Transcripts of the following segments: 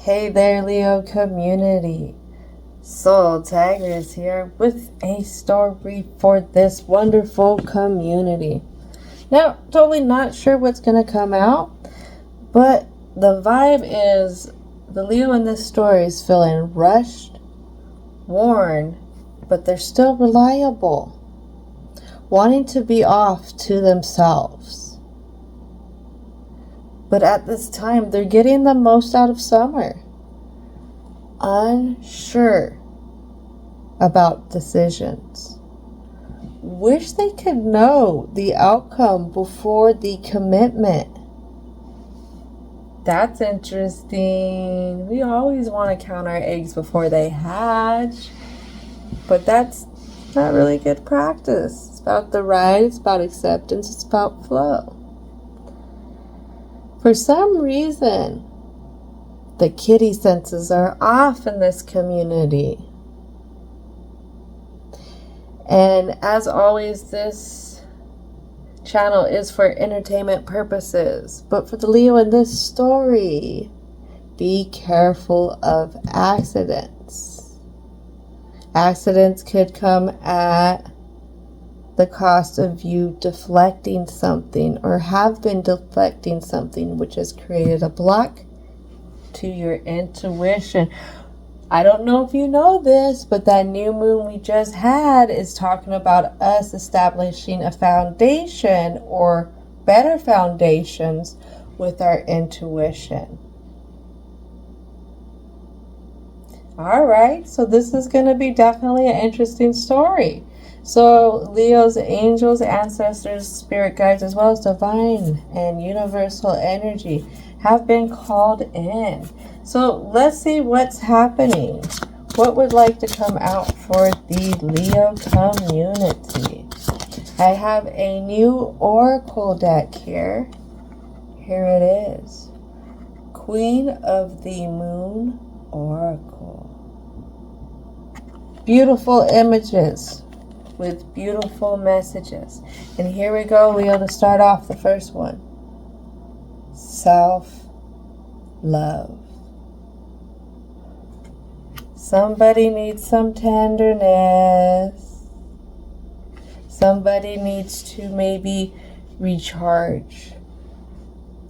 Hey there, Leo community. Soul Tigress here with a story for this wonderful community. Now, totally not sure what's going to come out, but the vibe is the Leo in this story is feeling rushed, worn, but they're still reliable, wanting to be off to themselves. But at this time, they're getting the most out of summer. Unsure about decisions. Wish they could know the outcome before the commitment. That's interesting. We always want to count our eggs before they hatch. But that's not really good practice. It's about the ride, it's about acceptance, it's about flow. For some reason, the kitty senses are off in this community. And as always, this channel is for entertainment purposes. But for the Leo in this story, be careful of accidents. Accidents could come at the cost of you deflecting something or have been deflecting something, which has created a block to your intuition. I don't know if you know this, but that new moon we just had is talking about us establishing a foundation or better foundations with our intuition. All right, so this is going to be definitely an interesting story. So Leo's angels, ancestors, spirit guides, as well as divine and universal energy have been called in. So let's see what's happening. What would like to come out for the Leo community? I have a new oracle deck here. Here it is. Queen of the Moon Oracle. Beautiful images with beautiful messages. And here we go, Leo, to start off the first one. Self-love. Somebody needs some tenderness. Somebody needs to maybe recharge.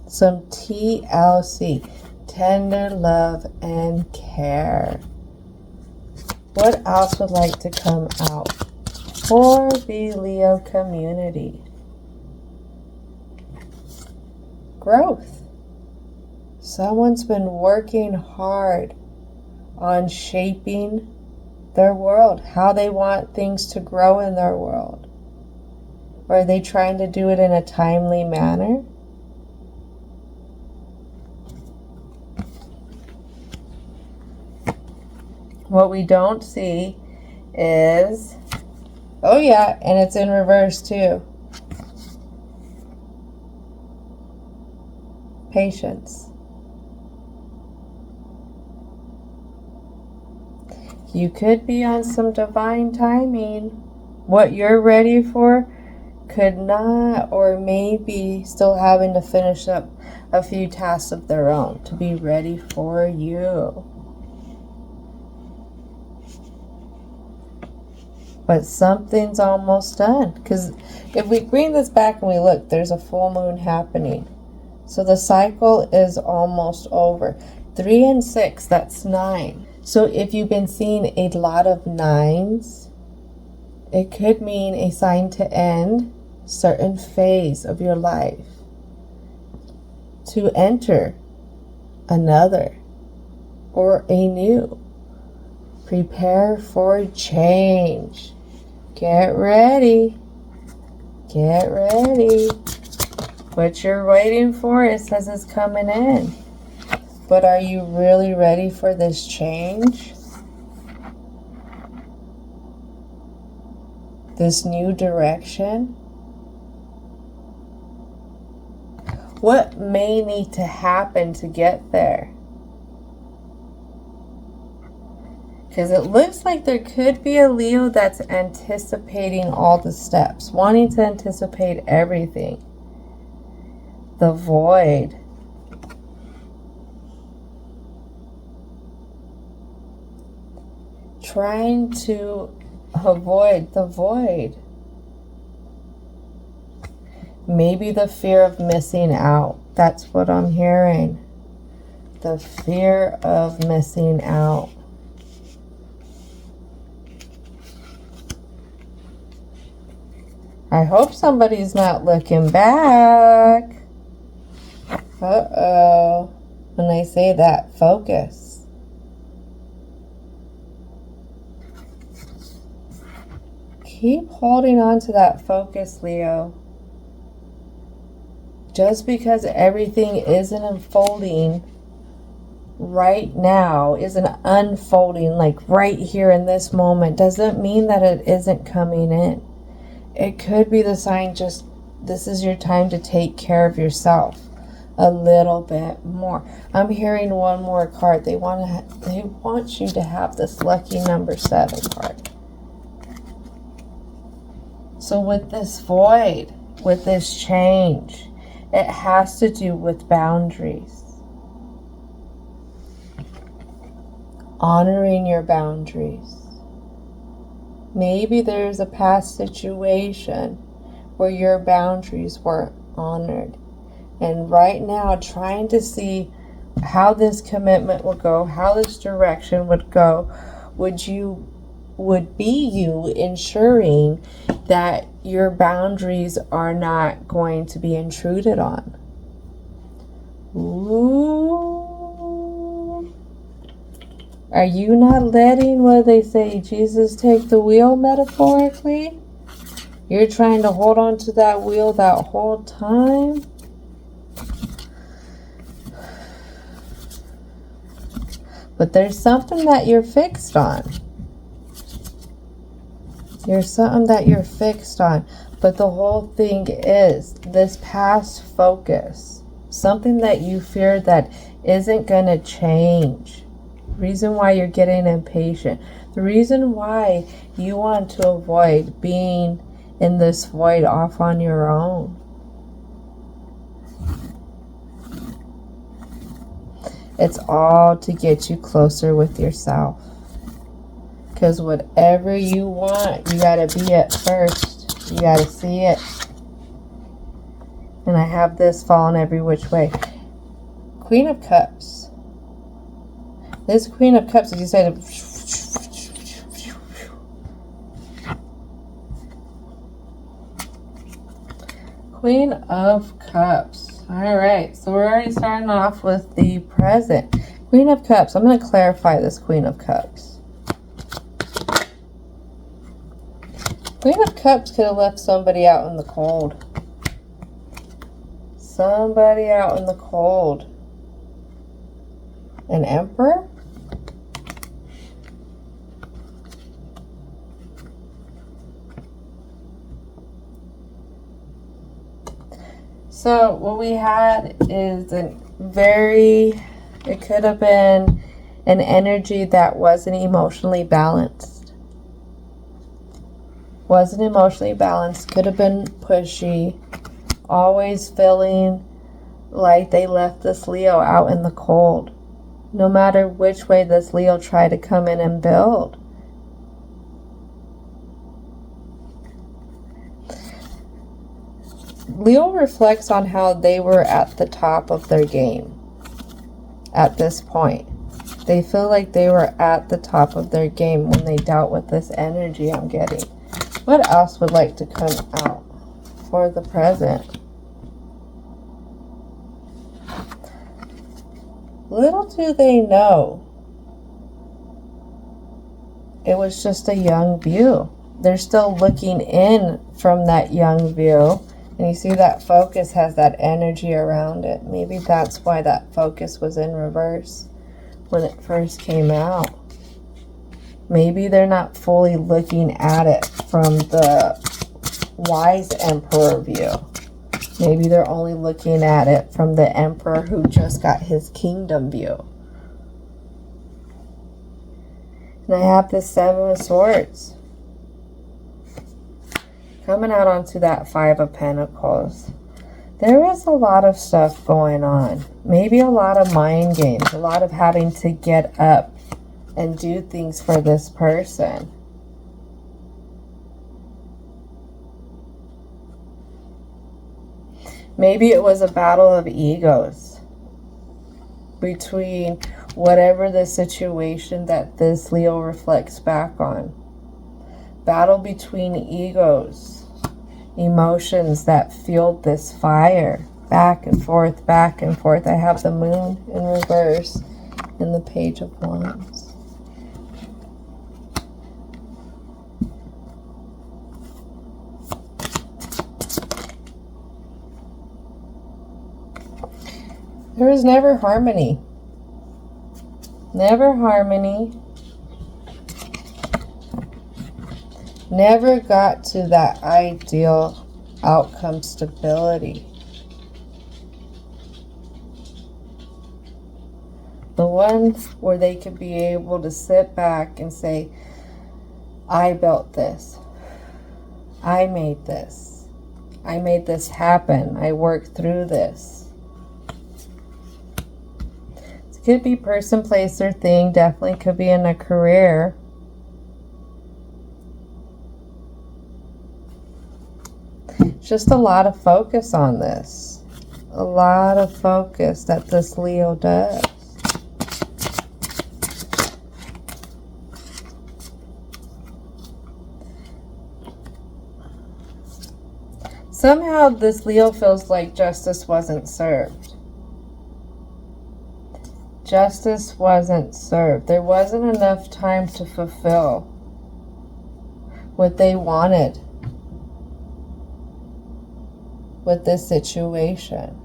Some TLC, tender love and care. What else would like to come out for the Leo community? Growth. Someone's been working hard on shaping their world, how they want things to grow in their world. Or are they trying to do it in a timely manner? What we don't see is, oh yeah, and it's in reverse too. Patience. You could be on some divine timing. What you're ready for could not, or maybe still having to finish up a few tasks of their own to be ready for you. But something's almost done. Because if we bring this back and we look, there's a full moon happening. So the cycle is almost over. 3 and 6, that's 9. So if you've been seeing a lot of 9s, it could mean a sign to end certain phase of your life. To enter another or a new. Prepare for change. Get ready. Get ready. What you're waiting for, it says it's coming in. But are you really ready for this change? This new direction? What may need to happen to get there? Because it looks like there could be a Leo that's anticipating all the steps, wanting to anticipate everything. The void. trying to avoid the void. Maybe the fear of missing out. That's what I'm hearing. The fear of missing out. I hope somebody's not looking back. Uh-oh. When I say that, focus. Keep holding on to that focus, Leo. Just because everything isn't unfolding right now, isn't unfolding like right here in this moment, doesn't mean that it isn't coming in. It could be the sign, just this is your time to take care of yourself a little bit more. I'm hearing one more card. They want you to have this lucky number 7 card. So with this void, with this change, it has to do with boundaries. Honoring your boundaries. Maybe there's a past situation where your boundaries weren't honored. And right now, trying to see how this commitment would go, how this direction would go, would be you ensuring that your boundaries are not going to be intruded on. Ooh. Are you not letting, what they say, Jesus take the wheel metaphorically? You're trying to hold on to that wheel that whole time? But there's something that you're fixed on. There's something that you're fixed on. But the whole thing is this past focus. Something that you fear that isn't going to change. The reason why you're getting impatient. The reason why you want to avoid being in this void off on your own. It's all to get you closer with yourself. Because whatever you want, you got to be it first. You got to see it. And I have this falling every which way. Queen of Cups. This Queen of Cups, as you said, Queen of Cups. All right, so we're already starting off with the present. Queen of Cups. I'm going to clarify this Queen of Cups. Queen of Cups could have left somebody out in the cold. Somebody out in the cold. An Emperor? So what we had is it could have been an energy that wasn't emotionally balanced. Wasn't emotionally balanced, could have been pushy, always feeling like they left this Leo out in the cold. No matter which way this Leo tried to come in and build. Leo reflects on how they were at the top of their game at this point. They feel like they were at the top of their game when they dealt with this energy I'm getting. What else would like to come out for the present? Little do they know, it was just a young view. They're still looking in from that young view. And you see that focus has that energy around it. Maybe that's why that focus was in reverse when it first came out. Maybe they're not fully looking at it from the wise Emperor view. Maybe they're only looking at it from the Emperor who just got his kingdom view. And I have the 7 of Swords. Coming out onto that 5 of Pentacles. There is a lot of stuff going on. Maybe a lot of mind games. A lot of having to get up and do things for this person. Maybe it was a battle of egos between whatever the situation that this Leo reflects back on. Battle between egos, emotions that fueled this fire, back and forth, back and forth. I have the moon in reverse in the Page of Wands. There was never harmony. Never harmony. Never got to that ideal outcome stability. The one where they could be able to sit back and say, I built this. I made this. I made this happen. I worked through this. It could be person, place, or thing. Definitely could be in a career. Just a lot of focus on this. A lot of focus that this Leo does. Somehow this Leo feels like justice wasn't served. Justice wasn't served. There wasn't enough time to fulfill what they wanted with this situation.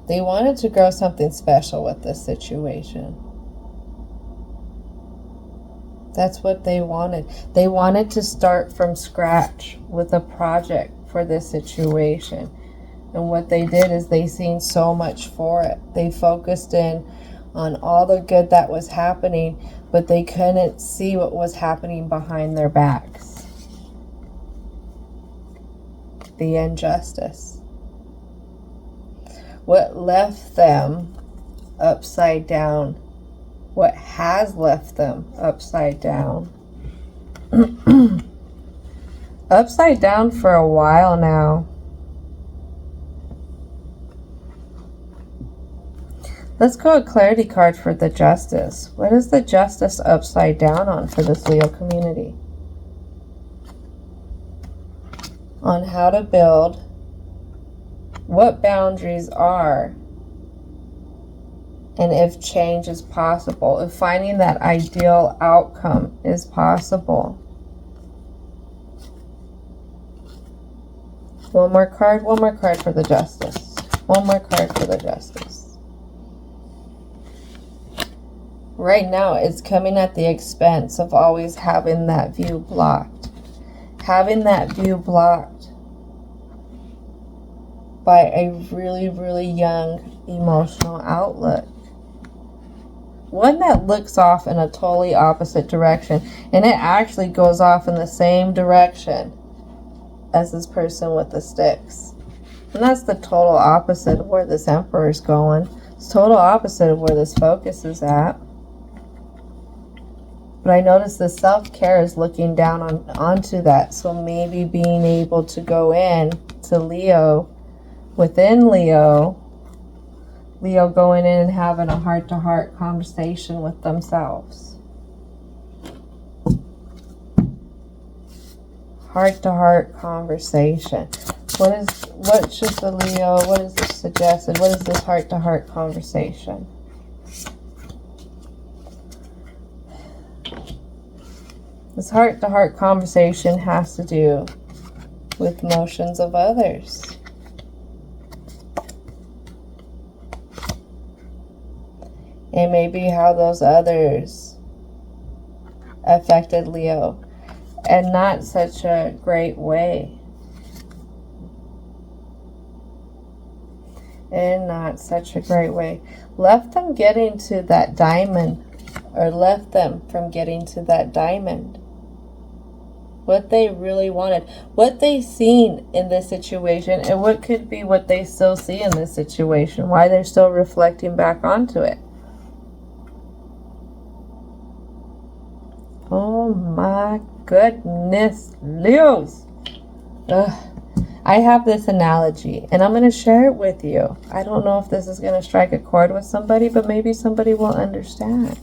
They wanted to grow something special with this situation. That's what they wanted. They wanted to start from scratch with a project for this situation. And what they did is they seen so much for it. They focused in on all the good that was happening, but they couldn't see what was happening behind their backs. The injustice. What left them upside down? What has left them upside down? Upside down for a while now. Let's go a clarity card for the Justice. What is the Justice upside down on for this Leo community? On how to build, what boundaries are, and if change is possible, if finding that ideal outcome is possible. One more card for the Justice. One more card for the Justice. Right now, it's coming at the expense of always having that view blocked. Having that view blocked by a really, really young emotional outlook. One that looks off in a totally opposite direction. And it actually goes off in the same direction as this person with the sticks. And that's the total opposite of where this Emperor is going. It's total opposite of where this focus is at. But I notice the self-care is looking down onto that. So maybe being able to go in to Leo, within Leo going in and having a heart-to-heart conversation with themselves. Heart-to-heart conversation. What should the Leo, what is this suggested? What is this heart-to-heart conversation? This heart-to-heart conversation has to do with emotions of others. And maybe how those others affected Leo. And not such a great way. And not such a great way. Left them getting to that diamond. Or left them from getting to that diamond. What they really wanted, what they seen in this situation, and what could be what they still see in this situation, why they're still reflecting back onto it. Oh my goodness, Leos. Ugh. I have this analogy, and I'm going to share it with you. I don't know if this is going to strike a chord with somebody, but maybe somebody will understand.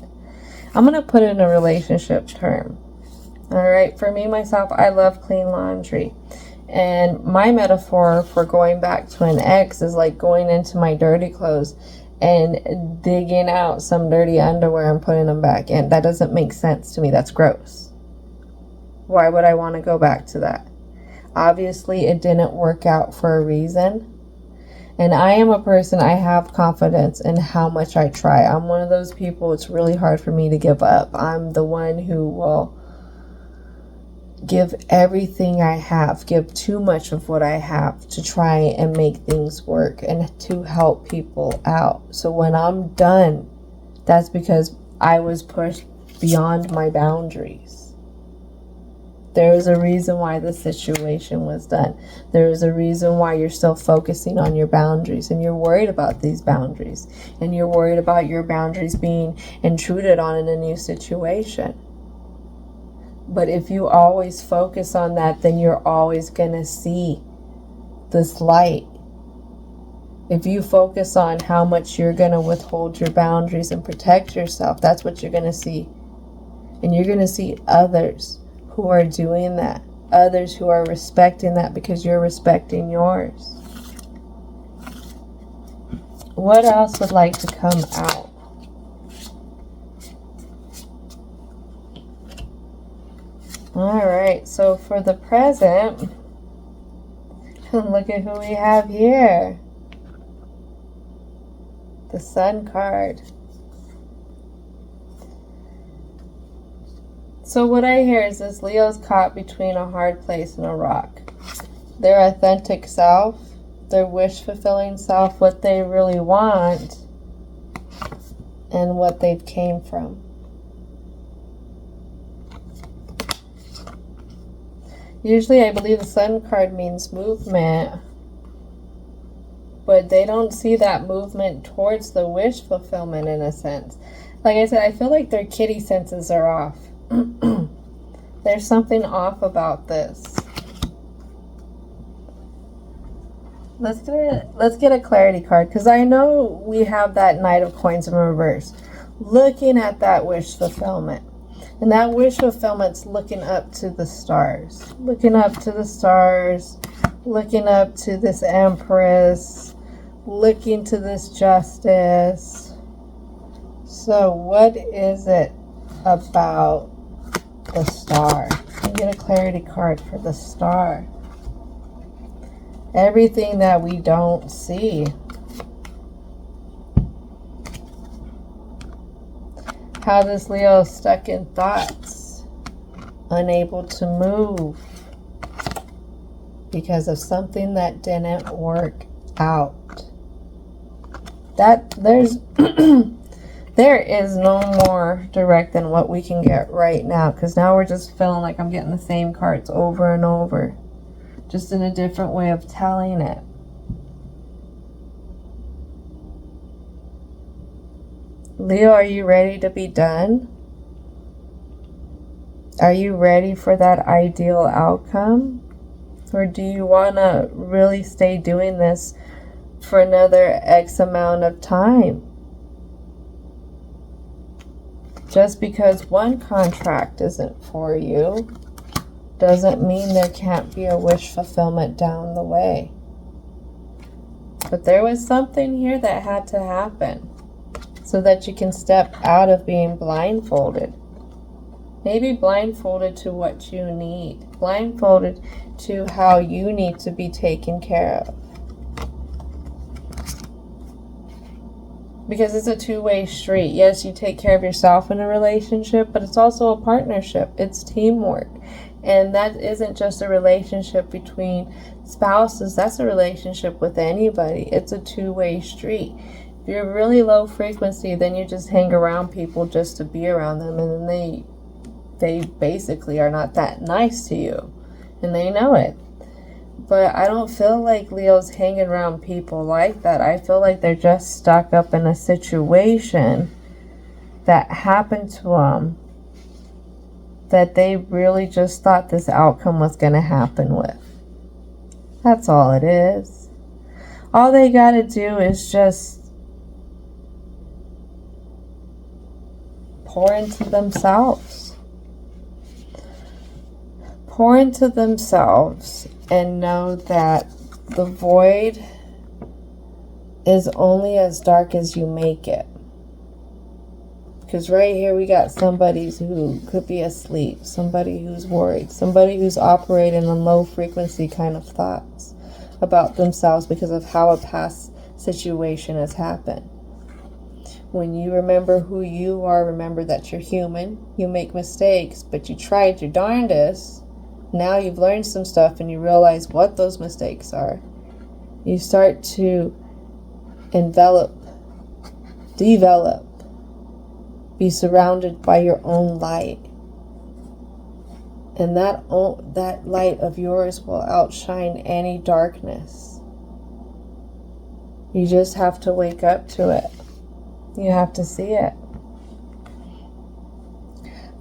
I'm going to put it in a relationship term. All right, for me, myself, I love clean laundry. And my metaphor for going back to an ex is like going into my dirty clothes and digging out some dirty underwear and putting them back in. That doesn't make sense to me. That's gross. Why would I want to go back to that? Obviously, it didn't work out for a reason. And I am a person, I have confidence in how much I try. I'm one of those people, it's really hard for me to give up. I'm the one who will give everything I have, give too much of what I have to try and make things work and to help people out. So when I'm done, that's because I was pushed beyond my boundaries. There is a reason why the situation was done. There is a reason why you're still focusing on your boundaries and you're worried about these boundaries and you're worried about your boundaries being intruded on in a new situation. But if you always focus on that, then you're always going to see this light. If you focus on how much you're going to withhold your boundaries and protect yourself, that's what you're going to see. And you're going to see others who are doing that. Others who are respecting that because you're respecting yours. What else would like to come out? Alright, so for the present, look at who we have here. The Sun card. So what I hear is this Leo's caught between a hard place and a rock. Their authentic self, their wish-fulfilling self, what they really want, and what they've came from. Usually I believe the Sun card means movement, but they don't see that movement towards the wish fulfillment in a sense. Like I said, I feel like their kitty senses are off. There's something off about this. Let's get a clarity card, because I know we have that Knight of Coins in reverse. Looking at that wish fulfillment. And that wish fulfillment's looking up to the stars. Looking up to the stars. Looking up to this Empress. Looking to this Justice. So what is it about the Star? Can get a clarity card for the Star. Everything that we don't see. How this Leo is stuck in thoughts, unable to move because of something that didn't work out. That there's there is no more direct than what we can get right now, because now we're just feeling like I'm getting the same cards over and over, just in a different way of telling it. Leo, are you ready to be done? Are you ready for that ideal outcome? Or do you want to really stay doing this for another X amount of time? Just because one contract isn't for you doesn't mean there can't be a wish fulfillment down the way. But there was something here that had to happen so that you can step out of being blindfolded. Maybe blindfolded to what you need. Blindfolded to how you need to be taken care of. Because it's a two-way street. Yes, you take care of yourself in a relationship, but it's also a partnership. It's teamwork. And that isn't just a relationship between spouses. That's a relationship with anybody. It's a two-way street. If you're really low frequency, then you just hang around people just to be around them. And then they basically are not that nice to you. And they know it. But I don't feel like Leo's hanging around people like that. I feel like they're just stuck up in a situation that happened to them that they really just thought this outcome was going to happen with. That's all it is. All they got to do is just pour into themselves. Pour into themselves and know that the void is only as dark as you make it. Because right here we got somebody who could be asleep, somebody who's worried, somebody who's operating on low frequency kind of thoughts about themselves because of how a past situation has happened. When you remember who you are, remember that you're human, you make mistakes, but you tried your darndest. Now you've learned some stuff and you realize what those mistakes are. You start to develop, be surrounded by your own light. And that light of yours will outshine any darkness. You just have to wake up to it. You have to see it.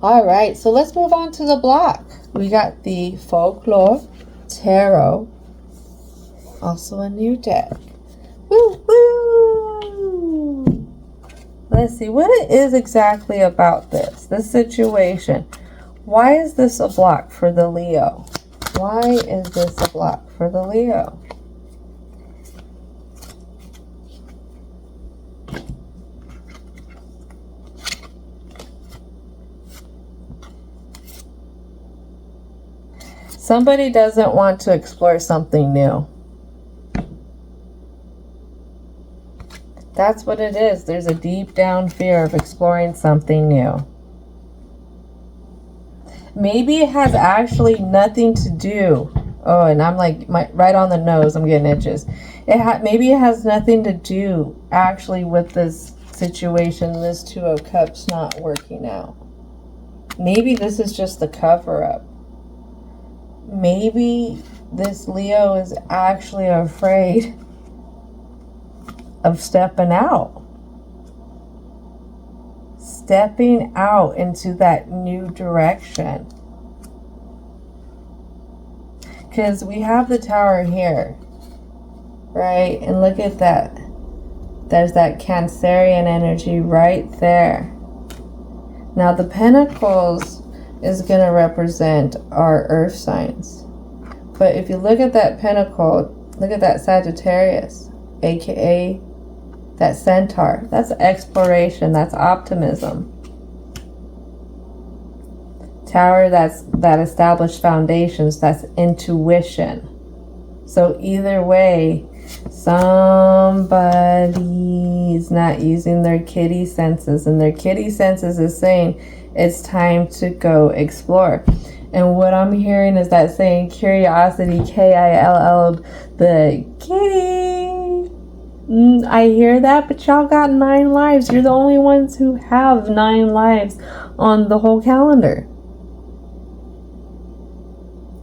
All right, so let's move on to the block. We got the Folklore Tarot, also a new deck. Woo, woo. Let's see what it is exactly about this situation. Why is this a block for the Leo? Why is this a block for the Leo? Somebody doesn't want to explore something new. That's what it is. There's a deep down fear of exploring something new. Maybe it has actually nothing to do. Oh, and I'm like right on the nose. I'm getting itches. Maybe it has nothing to do actually with this situation. This Two of Cups not working out. Maybe this is just the cover up. Maybe this Leo is actually afraid of stepping out. Stepping out into that new direction. Because we have the Tower here, right? And look at that. There's that Cancerian energy right there. Now the Pentacles is going to represent our earth signs. But if you look at that Pentacle, look at that Sagittarius, aka that Centaur. That's exploration, that's optimism. Tower, that established foundations, that's intuition. So either way, somebody's not using their kitty senses, and their kitty senses is saying it's time to go explore. And what I'm hearing is that saying curiosity, Kill, the kitty. I hear that, but y'all got 9 lives. You're the only ones who have 9 lives on the whole calendar.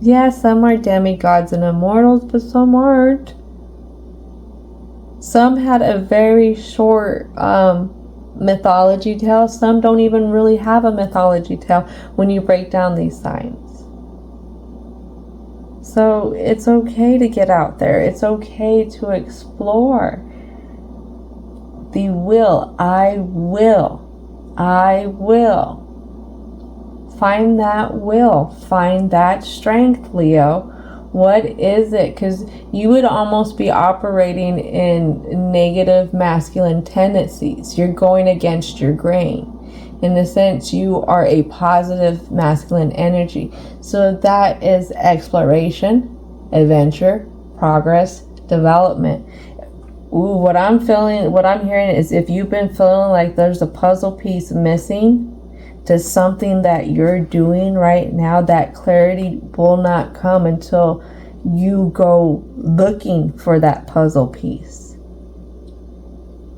Yeah, some are demigods and immortals, but some aren't. Some had a very short mythology tale. Some don't even really have a mythology tale when you break down these signs. So it's okay to get out there. It's okay to explore. The will. I will. Find that will. Find that strength, Leo. What is it? Because you would almost be operating in negative masculine tendencies. You're going against your grain. In a sense, you are a positive masculine energy. So that is exploration, adventure, progress, development. Ooh, what I'm hearing is if you've been feeling like there's a puzzle piece missing to something that you're doing right now, that clarity will not come until you go looking for that puzzle piece.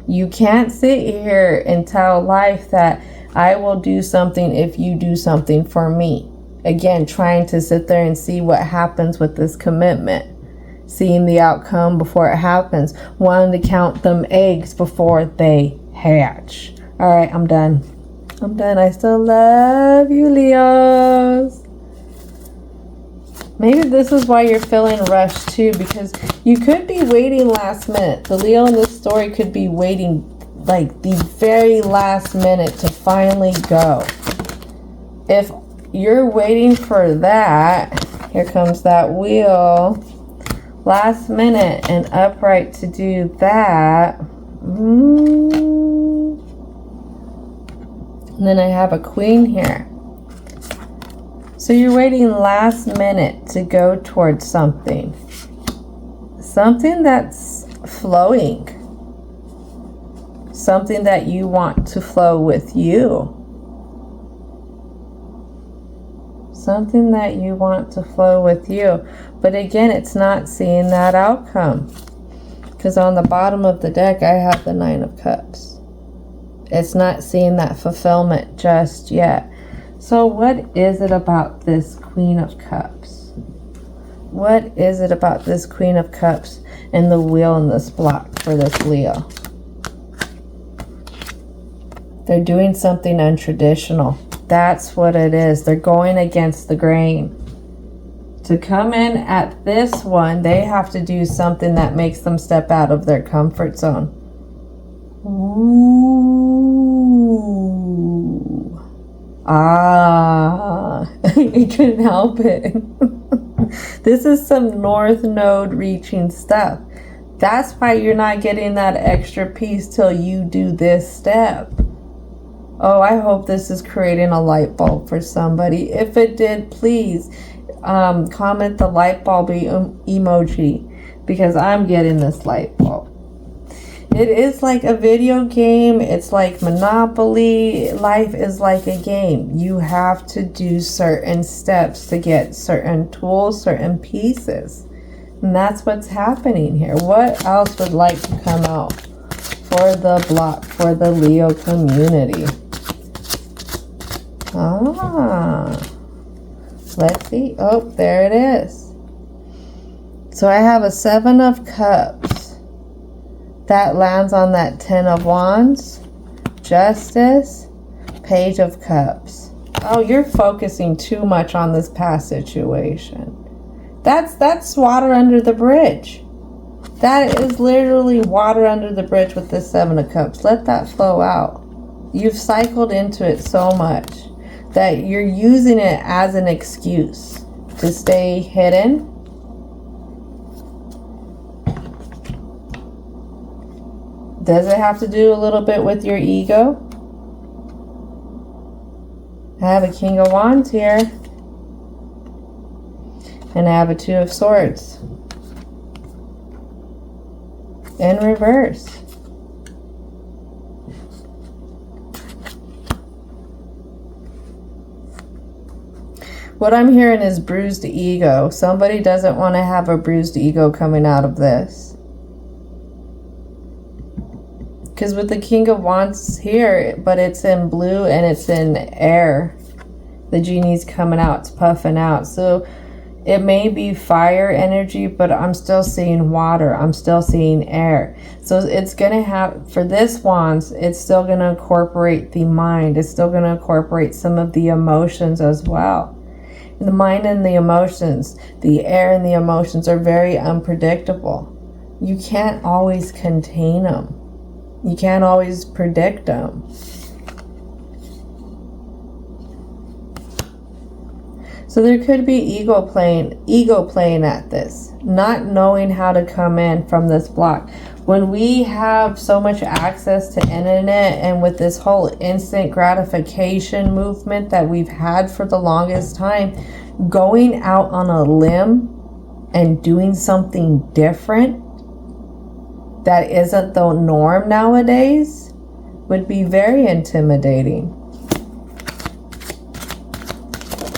You can't sit here and tell life that I will do something if you do something for me. Again, trying to sit there and see what happens with this commitment. Seeing the outcome before it happens. Wanting to count them eggs before they hatch. All right, I'm done. I'm done. I still love you, Leos. Maybe this is why you're feeling rushed too, because you could be waiting last minute. The Leo in this story could be waiting like the very last minute to finally go. If you're waiting for that, here comes that wheel. Last minute and upright to do that. And then I have a queen here. So you're waiting last minute to go towards something. Something that's flowing. Something that you want to flow with you. Something that you want to flow with you. But again, it's not seeing that outcome. Because on the bottom of the deck, I have the Nine of Cups. It's not seeing that fulfillment just yet. So what is it about this Queen of Cups? What is it about this Queen of Cups and the wheel in this block for this Leo? They're doing something untraditional. That's what it is. They're going against the grain. To come in at this one, they have to do something that makes them step out of their comfort zone. Ooh. Ah. You couldn't help it. This is some North Node reaching stuff. That's why you're not getting that extra piece till you do this step. Oh, I hope this is creating a light bulb for somebody. If it did, please comment the light bulb emoji, because I'm getting this light bulb. It is like a video game. It's like Monopoly. Life is like a game. You have to do certain steps to get certain tools, certain pieces. And that's what's happening here. What else would like to come out for the block, for the Leo community? Let's see. Oh, there it is. So I have a Seven of Cups. That lands on that Ten of Wands. Justice. Page of Cups. Oh, you're focusing too much on this past situation. That's water under the bridge. That is literally water under the bridge with this Seven of Cups. Let that flow out. You've cycled into it so much that you're using it as an excuse to stay hidden. Does it have to do a little bit with your ego? I have a King of Wands here. And I have a Two of Swords. In reverse. What I'm hearing is bruised ego. Somebody doesn't want to have a bruised ego coming out of this. Because with the King of Wands here, but it's in blue and it's in air. The genie's coming out, it's puffing out. So it may be fire energy, but I'm still seeing water. I'm still seeing air. So it's going to have, for this Wands, it's still going to incorporate the mind. It's still going to incorporate some of the emotions as well. The mind and the emotions, the air and the emotions are very unpredictable. You can't always contain them. You can't always predict them. So there could be ego playing at this, not knowing how to come in from this block. When we have so much access to internet, and with this whole instant gratification movement that we've had for the longest time, going out on a limb and doing something different that isn't the norm nowadays would be very intimidating.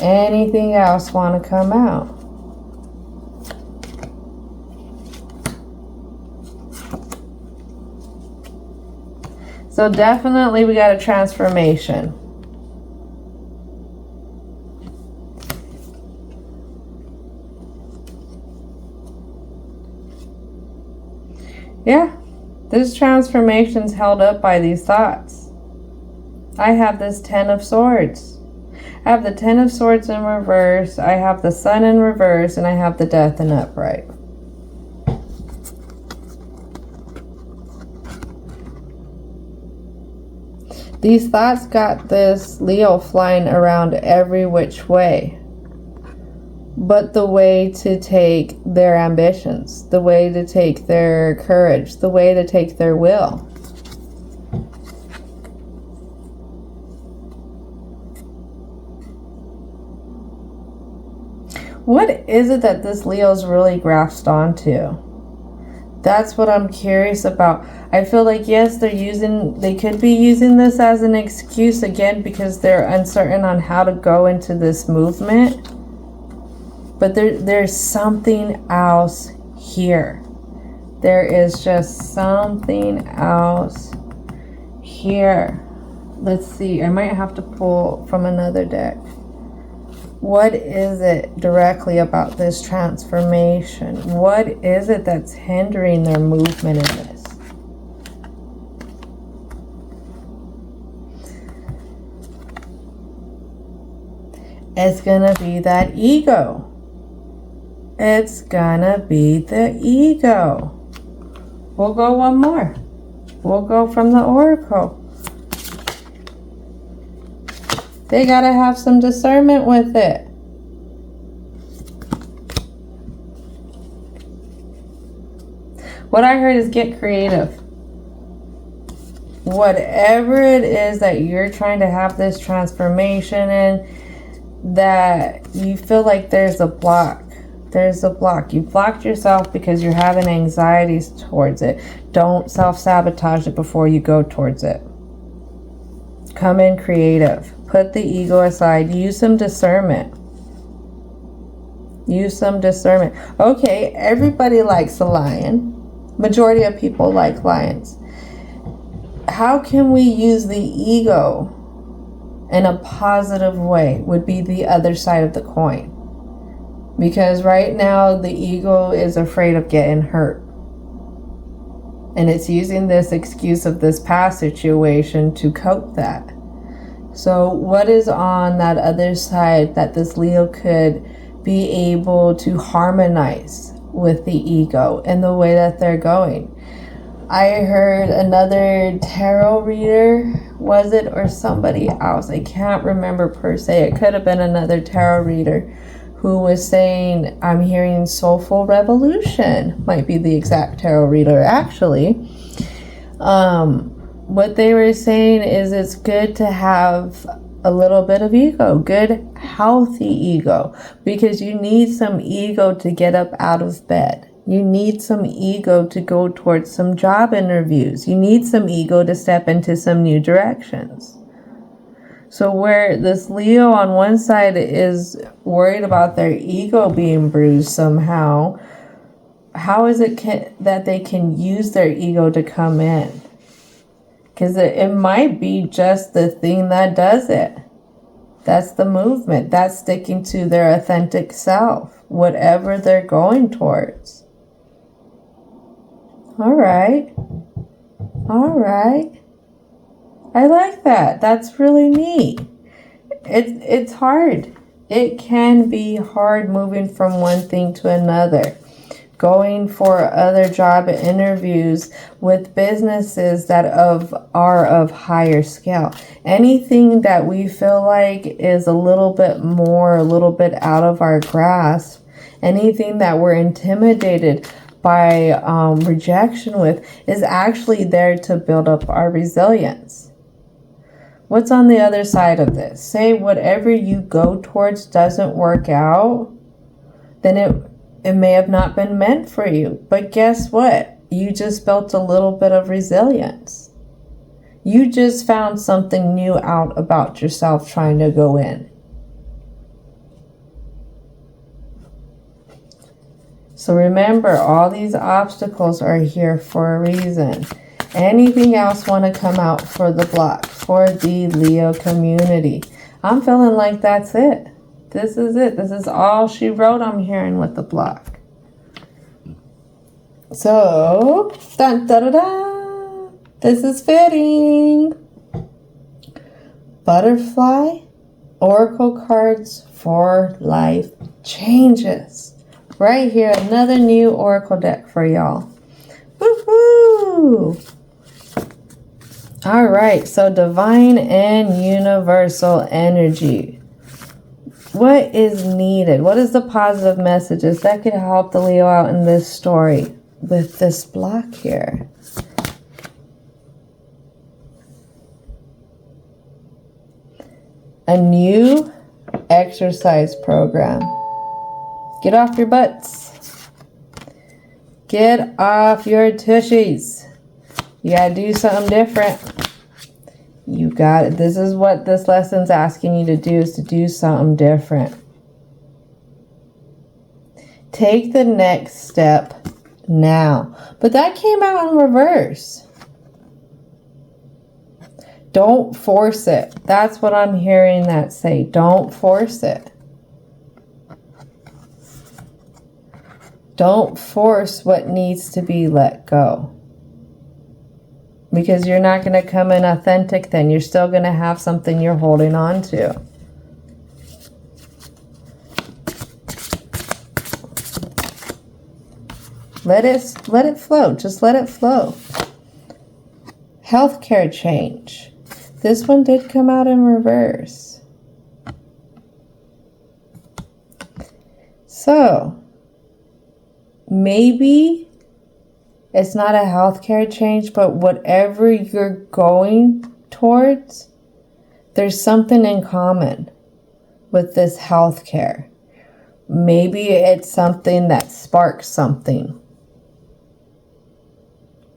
Anything else want to come out? So definitely we got a transformation. Yeah, this transformation's held up by these thoughts. I have this Ten of Swords. I have the Ten of Swords in reverse. I have the Sun in reverse. And I have the Death in upright. These thoughts got this Leo flying around every which way. But the way to take their ambitions, the way to take their courage, the way to take their will. What is it that this Leo's really grasped onto? That's what I'm curious about. I feel like, yes, they could be using this as an excuse again because they're uncertain on how to go into this movement. But there's something else here. There is just something else here. Let's see. I might have to pull from another deck. What is it directly about this transformation? What is it that's hindering their movement in this? It's gonna be that ego. It's gonna be the ego. We'll go one more. We'll go from the Oracle. They gotta have some discernment with it. What I heard is get creative. Whatever it is that you're trying to have this transformation in, that you feel like there's a block. There's a block. You blocked yourself because you're having anxieties towards it. Don't self-sabotage it before you go towards it. Come in creative. Put the ego aside. Use some discernment. Use some discernment. Okay, everybody likes a lion. Majority of people like lions. How can we use the ego in a positive way would be the other side of the coin. Because right now the ego is afraid of getting hurt. And it's using this excuse of this past situation to cope that. So what is on that other side that this Leo could be able to harmonize with the ego and the way that they're going? I heard another tarot reader, was it, or somebody else? I can't remember per se. It could have been another tarot reader who was saying, I'm hearing soulful revolution. Might be the exact tarot reader, actually. What they were saying is it's good to have a little bit of ego, good, healthy ego, because you need some ego to get up out of bed. You need some ego to go towards some job interviews. You need some ego to step into some new directions. So where this Leo on one side is worried about their ego being bruised somehow, how is it that they can use their ego to come in? Because it might be just the thing that does it. That's the movement. That's sticking to their authentic self, whatever they're going towards. All right. All right. I like that. That's really neat. It's hard. It can be hard moving from one thing to another. Going for other job interviews with businesses that are of higher scale. Anything that we feel like is a little bit out of our grasp. Anything that we're intimidated by rejection with is actually there to build up our resilience. What's on the other side of this? Say whatever you go towards doesn't work out, then it may have not been meant for you. But guess what? You just built a little bit of resilience. You just found something new out about yourself trying to go in. So remember, all these obstacles are here for a reason. Anything else want to come out for the block, for the Leo community? I'm feeling like that's it. This is it. This is all she wrote, I'm hearing, with the block. So, dun, da, da, da. This is fitting. Butterfly, Oracle cards for life changes. Right here, another new Oracle deck for y'all. Woohoo! All right, so divine and universal energy. What is needed? What is the positive messages that could help the Leo out in this story with this block here? A new exercise program. Get off your butts. Get off your tushies. You gotta do something different. You got it. This is what this lesson's asking you to do, is to do something different. Take the next step now. But that came out in reverse. Don't force it. That's what I'm hearing that say. Don't force it. Don't force what needs to be let go. Because you're not going to come in authentic then. You're still going to have something you're holding on to. Let it flow. Just let it flow. Healthcare change. This one did come out in reverse. So, maybe it's not a healthcare change, but whatever you're going towards, there's something in common with this healthcare. Maybe it's something that sparks something.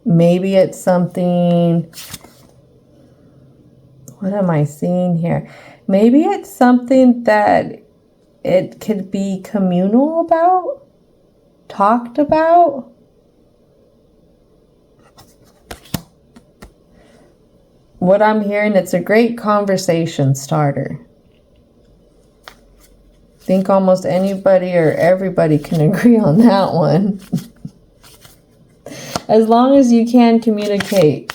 Maybe it's something... What am I seeing here? Maybe it's something that it could be communal about, talked about. What I'm hearing, it's a great conversation starter. I think almost anybody or everybody can agree on that one. As long as you can communicate.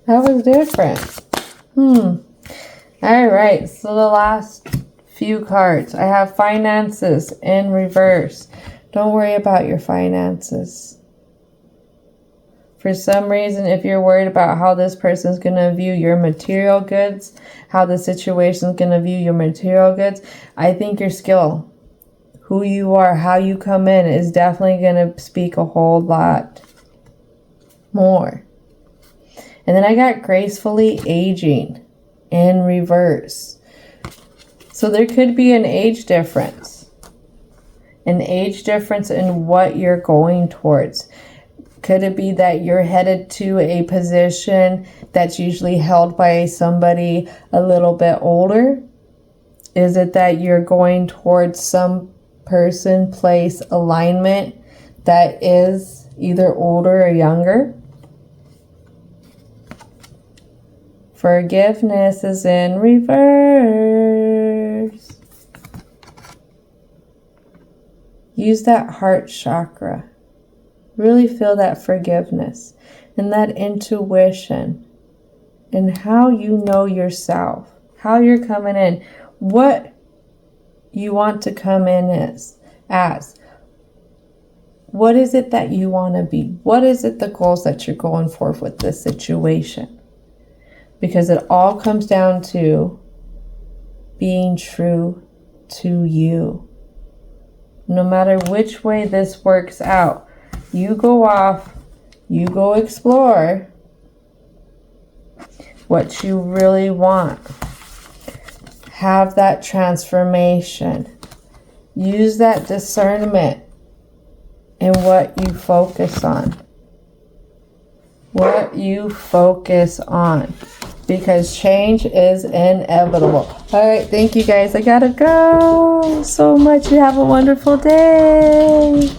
That was different. All right, so the last few cards. I have finances in reverse. Don't worry about your finances. For some reason, if you're worried about how this person's going to view your material goods, how the situation's going to view your material goods, I think your skill, who you are, how you come in, is definitely going to speak a whole lot more. And then I got gracefully aging in reverse. So there could be an age difference. An age difference in what you're going towards. Could it be that you're headed to a position that's usually held by somebody a little bit older? Is it that you're going towards some person, place, alignment that is either older or younger? Forgiveness is in reverse. Use that heart chakra. Really feel that forgiveness and that intuition and how you know yourself, how you're coming in, what you want to come in as. What is it that you want to be? What is it, the goals that you're going for with this situation? Because it all comes down to being true to you. No matter which way this works out, you go off, you go explore what you really want. Have that transformation. Use that discernment in what you focus on. What you focus on. Because change is inevitable. All right, thank you guys. I gotta go so much. You have a wonderful day.